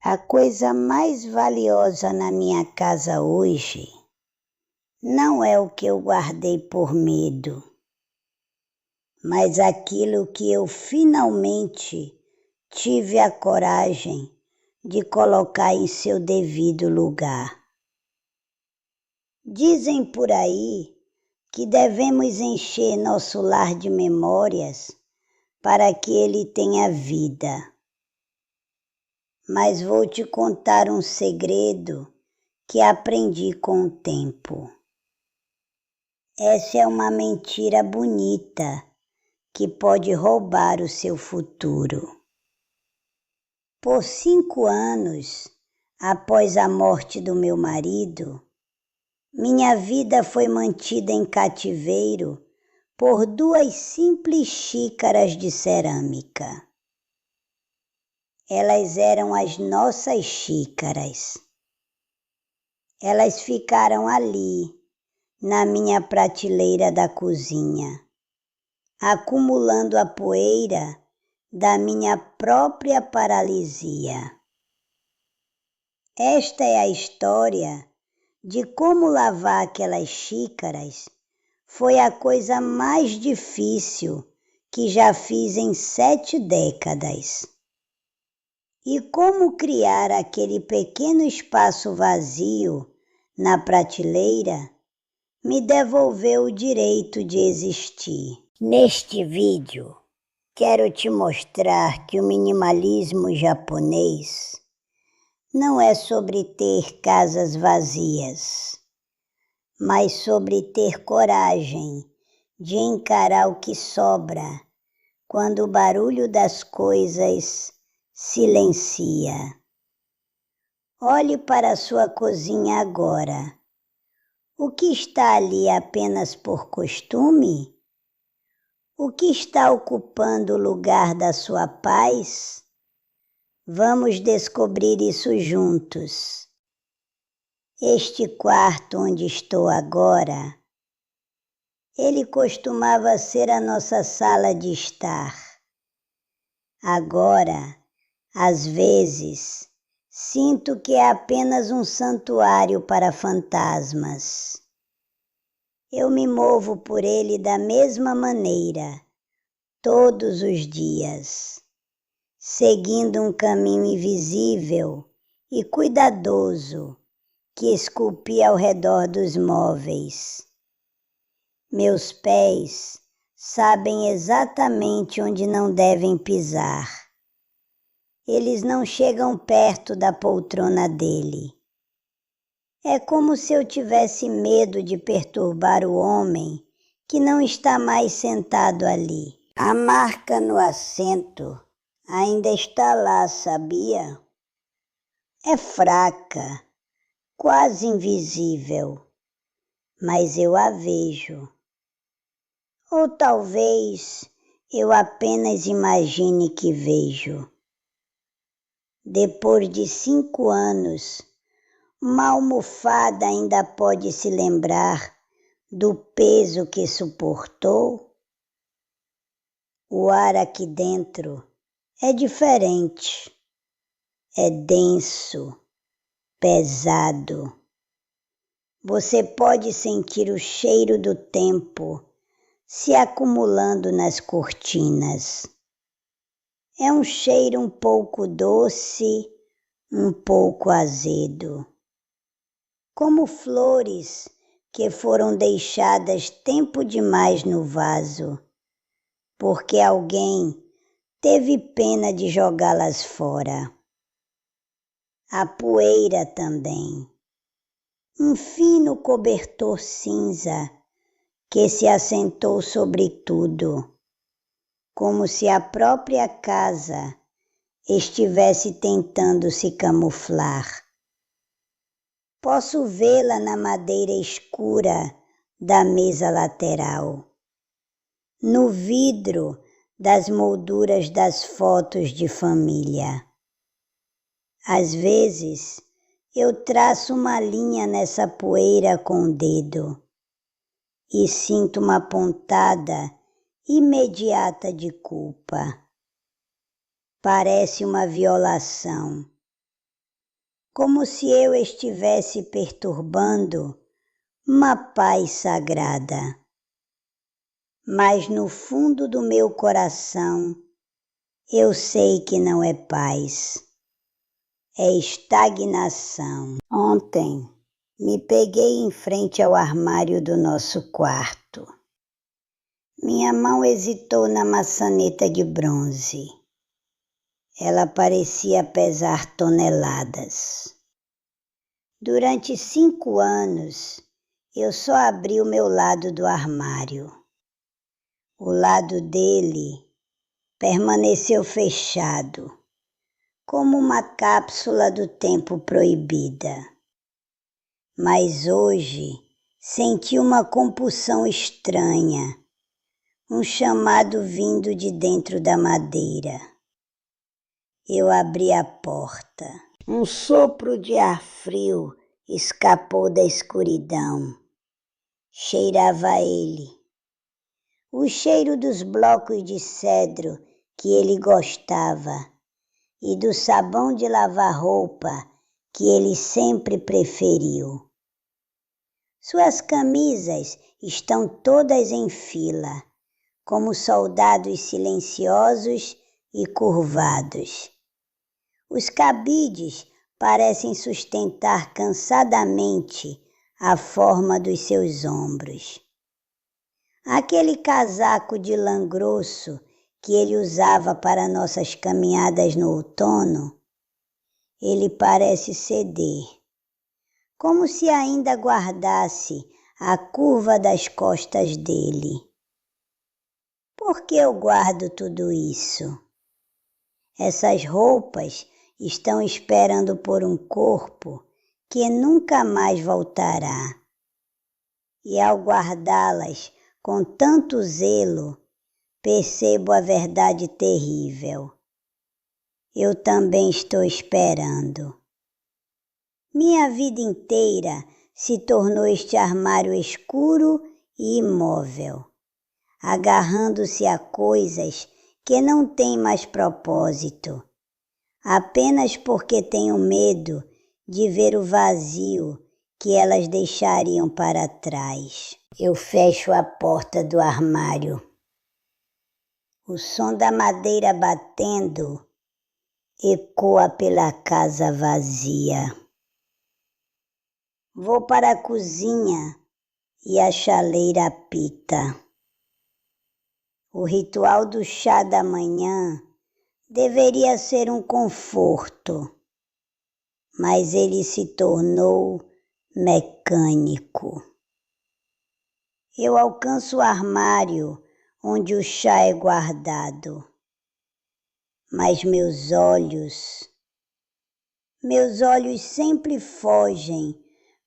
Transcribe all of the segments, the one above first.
A coisa mais valiosa na minha casa hoje não é o que eu guardei por medo, mas aquilo que eu finalmente tive a coragem de colocar em seu devido lugar. Dizem por aí que devemos encher nosso lar de memórias para que ele tenha vida. Mas vou te contar um segredo que aprendi com o tempo. Essa é uma mentira bonita que pode roubar o seu futuro. Por 5 anos, após a morte do meu marido, minha vida foi mantida em cativeiro por 2 simples xícaras de cerâmica. Elas eram as nossas xícaras. Elas ficaram ali, na minha prateleira da cozinha, acumulando a poeira da minha própria paralisia. Esta é a história de como lavar aquelas xícaras foi a coisa mais difícil que já fiz em 7 décadas. E como criar aquele pequeno espaço vazio na prateleira me devolveu o direito de existir. Neste vídeo, quero te mostrar que o minimalismo japonês não é sobre ter casas vazias, mas sobre ter coragem de encarar o que sobra quando o barulho das coisas silencia. Olhe para a sua cozinha agora. O que está ali apenas por costume? O que está ocupando o lugar da sua paz? Vamos descobrir isso juntos. Este quarto onde estou agora, ele costumava ser a nossa sala de estar. Agora, às vezes, sinto que é apenas um santuário para fantasmas. Eu me movo por ele da mesma maneira, todos os dias, seguindo um caminho invisível e cuidadoso que esculpi ao redor dos móveis. Meus pés sabem exatamente onde não devem pisar. Eles não chegam perto da poltrona dele. É como se eu tivesse medo de perturbar o homem que não está mais sentado ali. A marca no assento ainda está lá, sabia? É fraca, quase invisível, mas eu a vejo. Ou talvez eu apenas imagine que vejo. Depois de 5 anos, uma almofada ainda pode se lembrar do peso que suportou? O ar aqui dentro é diferente, é denso, pesado. Você pode sentir o cheiro do tempo se acumulando nas cortinas. É um cheiro um pouco doce, um pouco azedo. Como flores que foram deixadas tempo demais no vaso, porque alguém teve pena de jogá-las fora. A poeira também. Um fino cobertor cinza que se assentou sobre tudo, como se a própria casa estivesse tentando se camuflar. Posso vê-la na madeira escura da mesa lateral, no vidro das molduras das fotos de família. Às vezes, eu traço uma linha nessa poeira com o dedo e sinto uma pontada imediata de culpa. Parece uma violação. como se eu estivesse perturbando uma paz sagrada. Mas no fundo do meu coração, eu sei que não é paz, é estagnação. Ontem, me peguei em frente ao armário do nosso quarto. Minha mão hesitou na maçaneta de bronze. Ela parecia pesar toneladas. Durante 5 anos, eu só abri o meu lado do armário. O lado dele permaneceu fechado, como uma cápsula do tempo proibida. Mas hoje senti uma compulsão estranha, um chamado vindo de dentro da madeira. Eu abri a porta. Um sopro de ar frio escapou da escuridão. Cheirava a ele. O cheiro dos blocos de cedro que ele gostava e do sabão de lavar roupa que ele sempre preferiu. Suas camisas estão todas em fila, como soldados silenciosos e curvados. Os cabides parecem sustentar cansadamente a forma dos seus ombros. Aquele casaco de lã grosso que ele usava para nossas caminhadas no outono, ele parece ceder, como se ainda guardasse a curva das costas dele. Por que eu guardo tudo isso? Essas roupas estão esperando por um corpo que nunca mais voltará. E ao guardá-las com tanto zelo, percebo a verdade terrível. Eu também estou esperando. Minha vida inteira se tornou este armário escuro e imóvel, agarrando-se a coisas que não têm mais propósito, apenas porque tenho medo de ver o vazio que elas deixariam para trás. Eu fecho a porta do armário. O som da madeira batendo ecoa pela casa vazia. Vou para a cozinha e a chaleira apita. O ritual do chá da manhã deveria ser um conforto, mas ele se tornou mecânico. Eu alcanço o armário onde o chá é guardado, mas meus olhos sempre fogem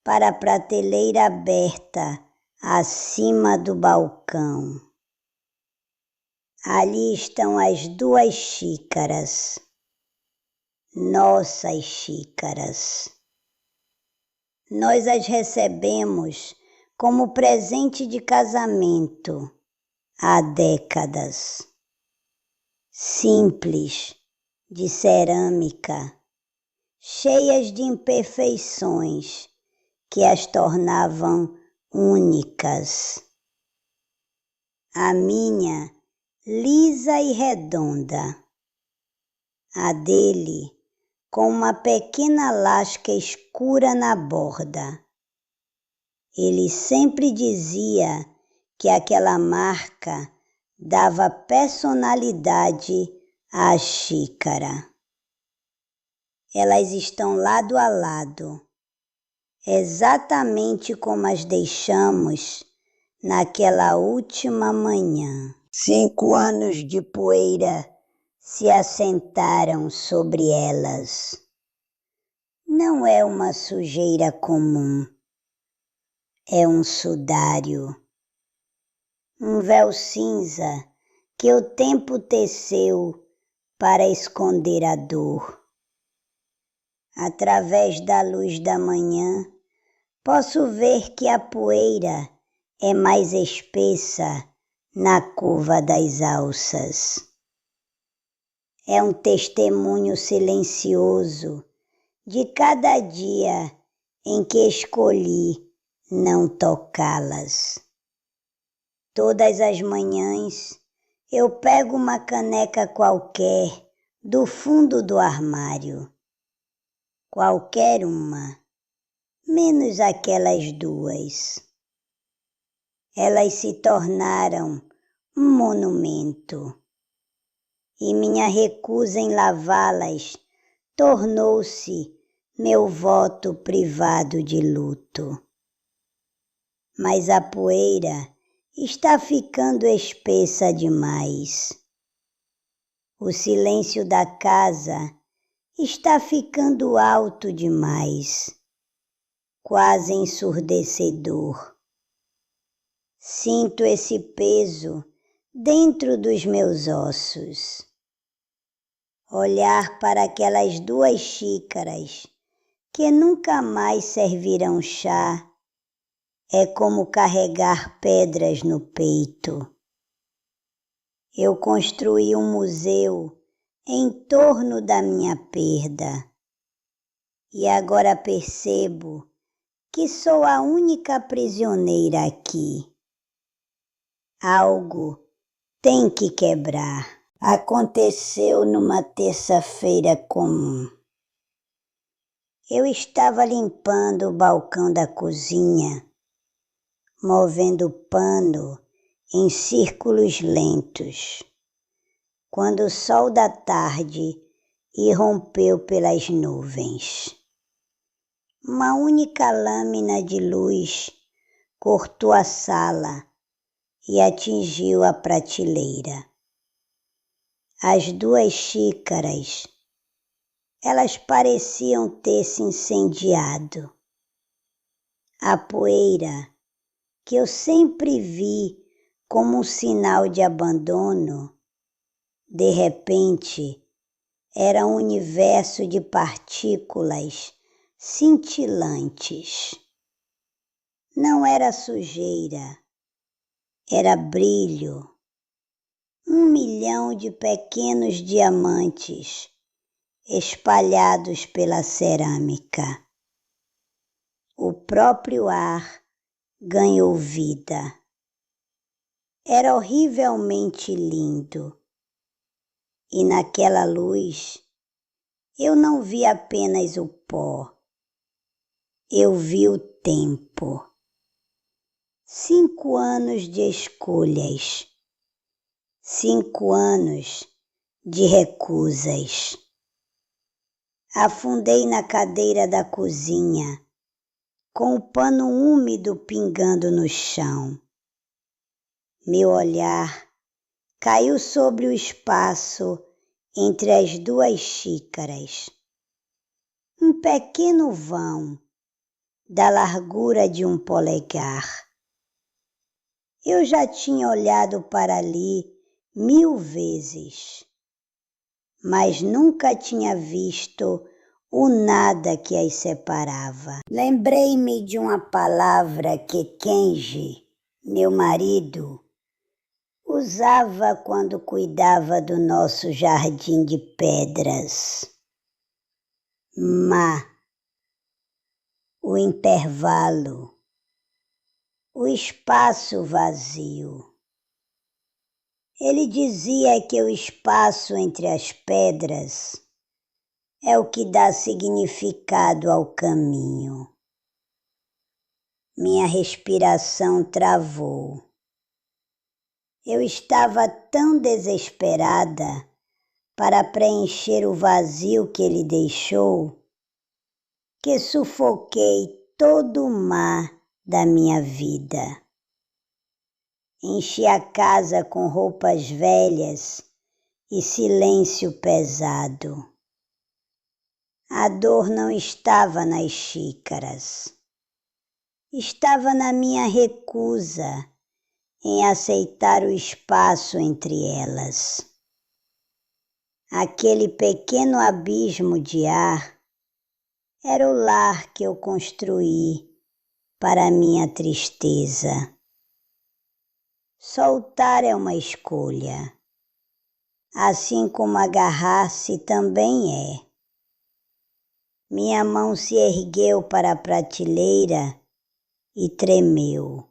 para a prateleira aberta acima do balcão. Ali estão as 2 xícaras, nossas xícaras. Nós as recebemos como presente de casamento há décadas. Simples, de cerâmica, cheias de imperfeições que as tornavam únicas. A minha, lisa e redonda. A dele, com uma pequena lasca escura na borda. Ele sempre dizia que aquela marca dava personalidade à xícara. Elas estão lado a lado, exatamente como as deixamos naquela última manhã. 5 anos de poeira se assentaram sobre elas. Não é uma sujeira comum, é um sudário, um véu cinza que o tempo teceu para esconder a dor. Através da luz da manhã, posso ver que a poeira é mais espessa na curva das alças. É um testemunho silencioso de cada dia em que escolhi não tocá-las. Todas as manhãs eu pego uma caneca qualquer do fundo do armário, qualquer uma, menos aquelas duas. Elas se tornaram um monumento e minha recusa em lavá-las tornou-se meu voto privado de luto. Mas a poeira está ficando espessa demais. O silêncio da casa está ficando alto demais, quase ensurdecedor. Sinto esse peso dentro dos meus ossos. Olhar para aquelas 2 xícaras que nunca mais servirão chá é como carregar pedras no peito. Eu construí um museu em torno da minha perda e agora percebo que sou a única prisioneira aqui. Algo tem que quebrar. Aconteceu numa terça-feira comum. Eu estava limpando o balcão da cozinha, movendo o pano em círculos lentos, quando o sol da tarde irrompeu pelas nuvens. Uma única lâmina de luz cortou a sala e atingiu a prateleira. As 2 xícaras, elas pareciam ter se incendiado. A poeira, que eu sempre vi como um sinal de abandono, de repente era um universo de partículas cintilantes. Não era sujeira, era brilho. 1 milhão de pequenos diamantes espalhados pela cerâmica. O próprio ar ganhou vida. Era horrivelmente lindo. E naquela luz eu não vi apenas o pó. Eu vi o tempo. 5 anos de escolhas. 5 anos de recusas. Afundei na cadeira da cozinha, com o pano úmido pingando no chão. Meu olhar caiu sobre o espaço entre as 2 xícaras. Um pequeno vão da largura de um polegar. Eu já tinha olhado para ali 1000 vezes, mas nunca tinha visto o nada que as separava. Lembrei-me de uma palavra que Kenji, meu marido, usava quando cuidava do nosso jardim de pedras. O intervalo, o espaço vazio. Ele dizia que o espaço entre as pedras é o que dá significado ao caminho. Minha respiração travou. Eu estava tão desesperada para preencher o vazio que ele deixou, que sufoquei todo o mar da minha vida. Enchi a casa com roupas velhas e silêncio pesado. A dor não estava nas xícaras. Estava na minha recusa em aceitar o espaço entre elas. Aquele pequeno abismo de ar era o lar que eu construí para a minha tristeza. Soltar é uma escolha, assim como agarrar-se também é. Minha mão se ergueu para a prateleira e tremeu.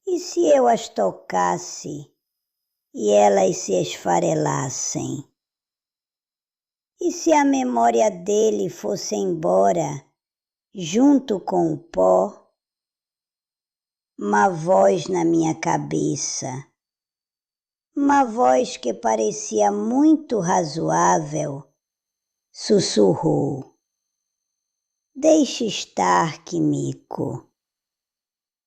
E se eu as tocasse e elas se esfarelassem? E se a memória dele fosse embora junto com o pó? Uma voz na minha cabeça, uma voz que parecia muito razoável, sussurrou: deixe estar, Quimico.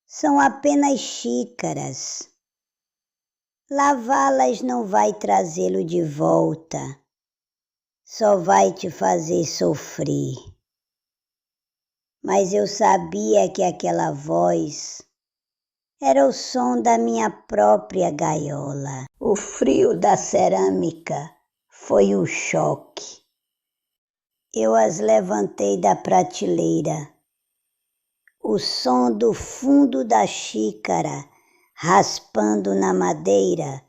São apenas xícaras. Lavá-las não vai trazê-lo de volta, só vai te fazer sofrer. Mas eu sabia que aquela voz era o som da minha própria gaiola. O frio da cerâmica foi o choque. Eu as levantei da prateleira. O som do fundo da xícara raspando na madeira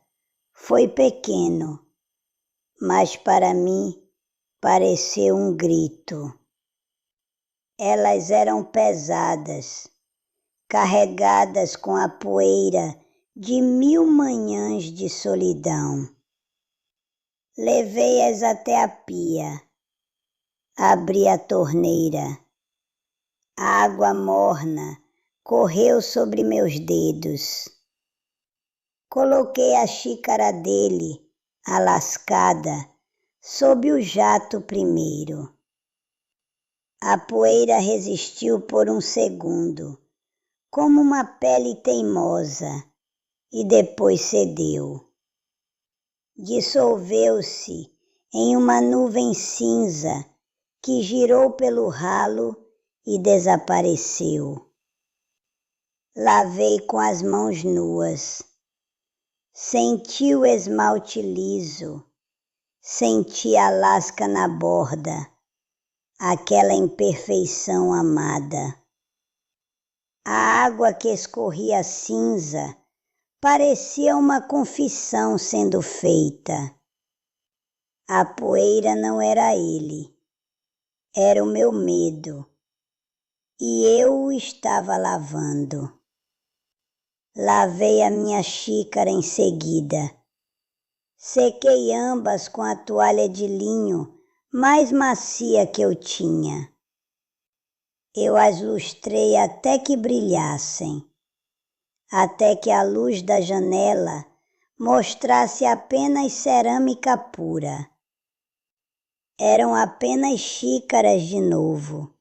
foi pequeno, mas para mim pareceu um grito. Elas eram pesadas, carregadas com a poeira de 1000 manhãs de solidão. Levei-as até a pia, abri a torneira. A água morna correu sobre meus dedos. Coloquei a xícara dele, a lascada, sob o jato primeiro. A poeira resistiu por um segundo, como uma pele teimosa, e depois cedeu. Dissolveu-se em uma nuvem cinza que girou pelo ralo e desapareceu. Lavei com as mãos nuas. Senti o esmalte liso, senti a lasca na borda, aquela imperfeição amada. A água que escorria cinza parecia uma confissão sendo feita. A poeira não era ele, era o meu medo, e eu o estava lavando. Lavei a minha xícara em seguida. Sequei ambas com a toalha de linho mais macia que eu tinha. Eu as lustrei até que brilhassem, até que a luz da janela mostrasse apenas cerâmica pura. Eram apenas xícaras de novo,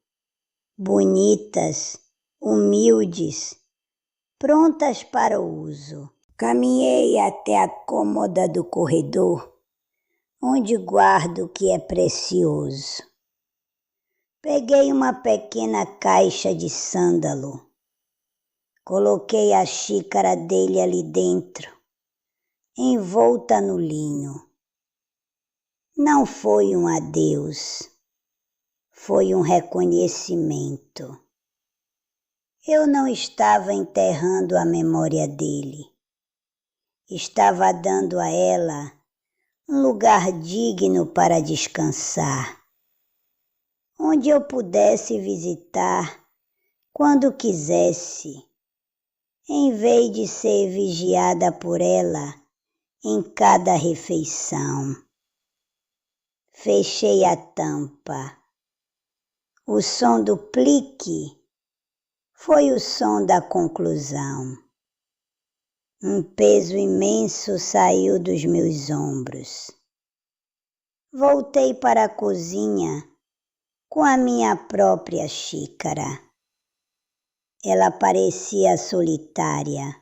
bonitas, humildes, prontas para o uso. Caminhei até a cômoda do corredor, onde guardo o que é precioso. Peguei uma pequena caixa de sândalo. Coloquei a xícara dele ali dentro, envolta no linho. Não foi um adeus, foi um reconhecimento. Eu não estava enterrando a memória dele. Estava dando a ela um lugar digno para descansar, onde eu pudesse visitar quando quisesse, em vez de ser vigiada por ela em cada refeição. Fechei a tampa. O som do plique foi o som da conclusão. Um peso imenso saiu dos meus ombros. Voltei para a cozinha com a minha própria xícara. Ela parecia solitária,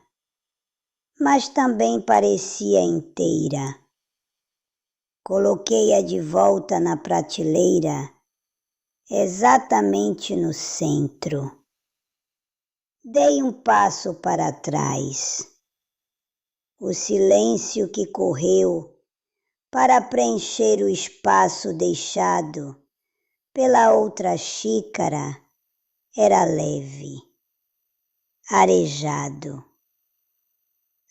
mas também parecia inteira. Coloquei-a de volta na prateleira, exatamente no centro. Dei um passo para trás. O silêncio que correu para preencher o espaço deixado pela outra xícara era leve, arejado.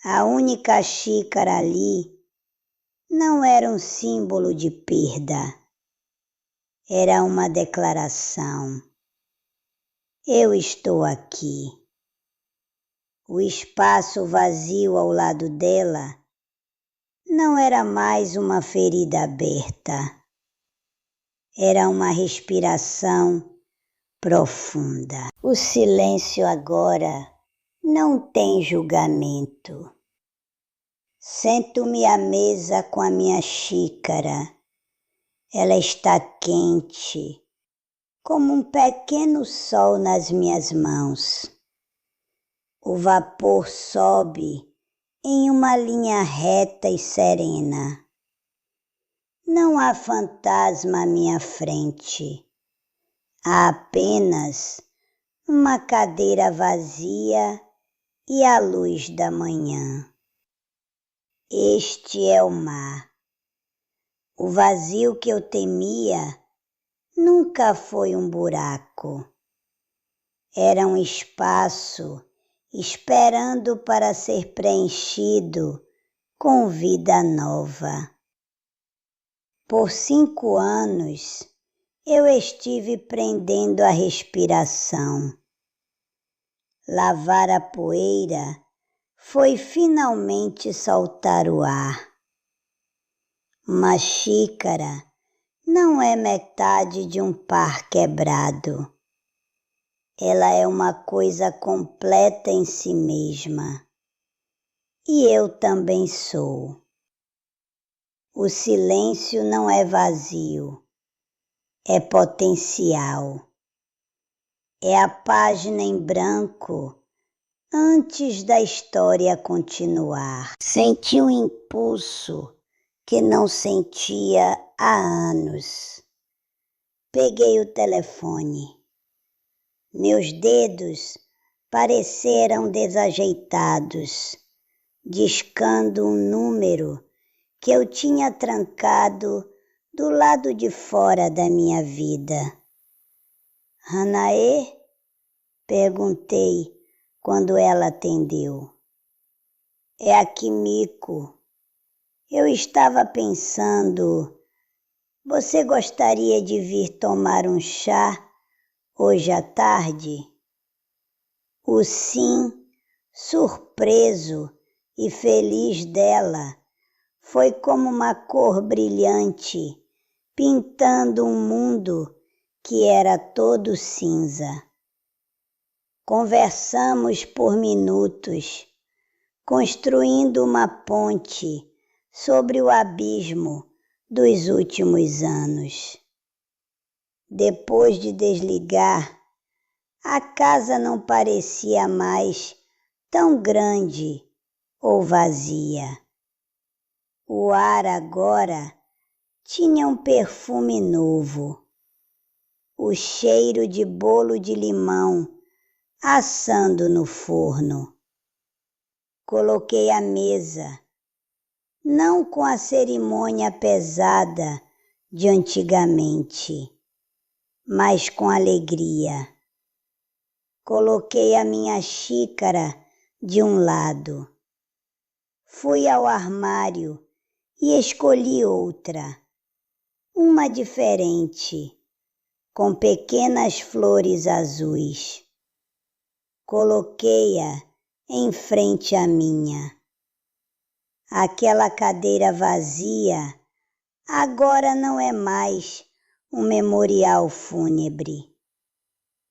A única xícara ali não era um símbolo de perda, Era uma declaração. Eu estou aqui. O espaço vazio ao lado dela não era mais uma ferida aberta. Era uma respiração profunda. O silêncio agora não tem julgamento. Sento-me à mesa com a minha xícara. Ela está quente, como um pequeno sol nas minhas mãos. O vapor sobe em uma linha reta e serena. Não há fantasma à minha frente. Há apenas uma cadeira vazia e a luz da manhã. Este é o mar. O vazio que eu temia nunca foi um buraco. Era um espaço esperando para ser preenchido com vida nova. Por 5 anos, eu estive prendendo a respiração. Lavar a poeira foi finalmente soltar o ar. Uma xícara não é metade de um par quebrado. Ela é uma coisa completa em si mesma. E eu também sou. O silêncio não é vazio, é potencial. É a página em branco antes da história continuar. Senti um impulso que não sentia há anos. Peguei o telefone. Meus dedos pareceram desajeitados, discando um número que eu tinha trancado do lado de fora da minha vida. Hanaê? Perguntei quando ela atendeu. É a Kimiko. Eu estava pensando, você gostaria de vir tomar um chá hoje à tarde? O sim, surpreso e feliz dela, foi como uma cor brilhante, pintando um mundo que era todo cinza. Conversamos por minutos, construindo uma ponte sobre o abismo dos últimos anos. Depois de desligar, a casa não parecia mais tão grande ou vazia. O ar agora tinha um perfume novo, o cheiro de bolo de limão assando no forno. Coloquei a mesa, não com a cerimônia pesada de antigamente, mas com alegria. Coloquei a minha xícara de um lado. Fui ao armário e escolhi outra, uma diferente, com pequenas flores azuis. Coloquei-a em frente à minha. Aquela cadeira vazia agora não é mais um memorial fúnebre.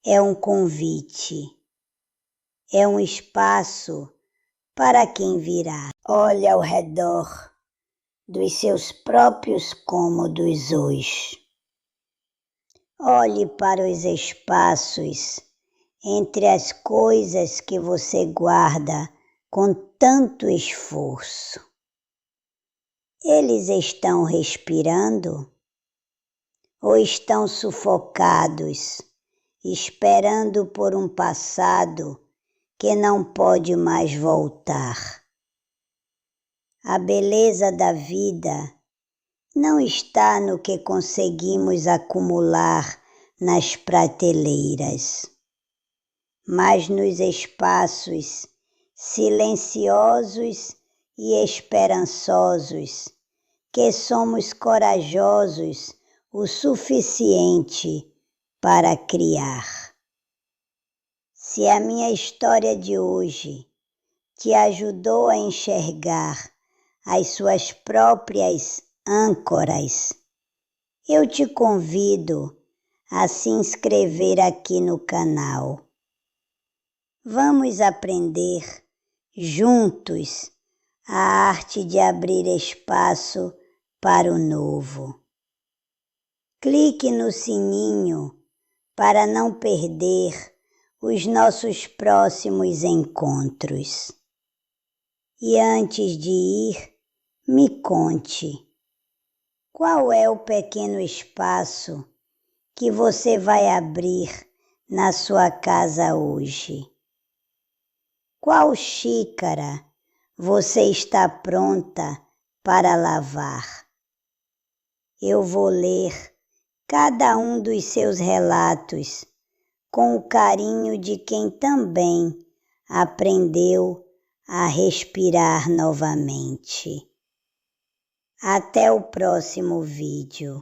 É um convite. É um espaço para quem virá. Olhe ao redor dos seus próprios cômodos hoje. Olhe para os espaços entre as coisas que você guarda com tanto esforço. Eles estão respirando ou estão sufocados, esperando por um passado que não pode mais voltar? A beleza da vida não está no que conseguimos acumular nas prateleiras, mas nos espaços silenciosos e esperançosos que somos corajosos o suficiente para criar. Se a minha história de hoje te ajudou a enxergar as suas próprias âncoras, eu te convido a se inscrever aqui no canal. Vamos aprender juntos a arte de abrir espaço para o novo. Clique no sininho para não perder os nossos próximos encontros. E antes de ir, me conte, qual é o pequeno espaço que você vai abrir na sua casa hoje? Qual xícara você está pronta para lavar? Eu vou ler cada um dos seus relatos com o carinho de quem também aprendeu a respirar novamente. Até o próximo vídeo.